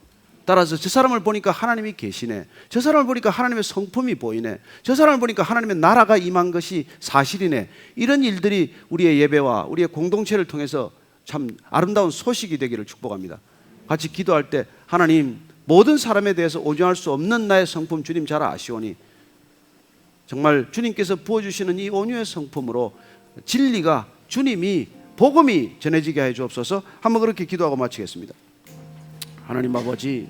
[SPEAKER 1] 따라서 저 사람을 보니까 하나님이 계시네, 저 사람을 보니까 하나님의 성품이 보이네, 저 사람을 보니까 하나님의 나라가 임한 것이 사실이네, 이런 일들이 우리의 예배와 우리의 공동체를 통해서 참 아름다운 소식이 되기를 축복합니다. 같이 기도할 때 하나님, 모든 사람에 대해서 온유할 수 없는 나의 성품 주님 잘 아시오니 정말 주님께서 부어주시는 이 온유의 성품으로 진리가 주님이 복음이 전해지게 해 주옵소서. 한번 그렇게 기도하고 마치겠습니다. 하나님 아버지,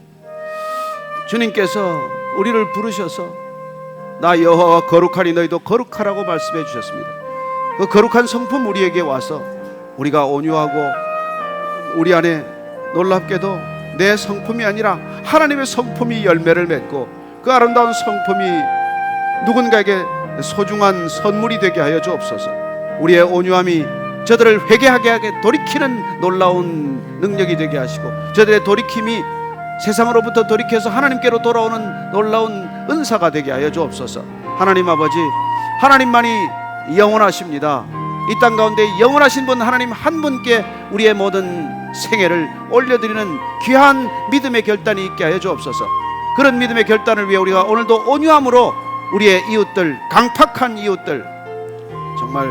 [SPEAKER 1] 주님께서 우리를 부르셔서 나 여호와가 거룩하니 너희도 거룩하라고 말씀해 주셨습니다. 그 거룩한 성품 우리에게 와서 우리가 온유하고 우리 안에 놀랍게도 내 성품이 아니라 하나님의 성품이 열매를 맺고 그 아름다운 성품이 누군가에게 소중한 선물이 되게 하여 주옵소서. 우리의 온유함이 저들을 회개하게 하게 돌이키는 놀라운 능력이 되게 하시고 저들의 돌이킴이 세상으로부터 돌이켜서 하나님께로 돌아오는 놀라운 은사가 되게 하여 주옵소서. 하나님 아버지, 하나님만이 영원하십니다. 이 땅 가운데 영원하신 분 하나님 한 분께 우리의 모든 생애를 올려드리는 귀한 믿음의 결단이 있게 하여 주옵소서. 그런 믿음의 결단을 위해 우리가 오늘도 온유함으로 우리의 이웃들, 강팍한 이웃들, 정말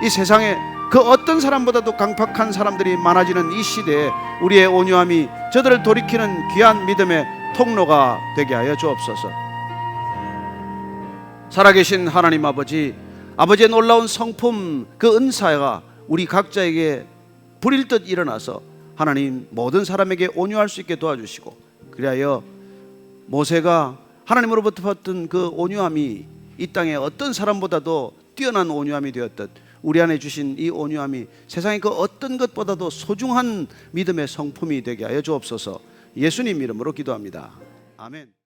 [SPEAKER 1] 이 세상에 그 어떤 사람보다도 강팍한 사람들이 많아지는 이 시대에 우리의 온유함이 저들을 돌이키는 귀한 믿음의 통로가 되게 하여 주옵소서. 살아계신 하나님 아버지, 아버지의 놀라운 성품 그 은사가 우리 각자에게 불일 듯 일어나서 하나님 모든 사람에게 온유할 수 있게 도와주시고, 그리하여 모세가 하나님으로부터 받던 그 온유함이 이 땅에 어떤 사람보다도 뛰어난 온유함이 되었듯 우리 안에 주신 이 온유함이 세상의 그 어떤 것보다도 소중한 믿음의 성품이 되게 하여 주옵소서. 예수님 이름으로 기도합니다. 아멘.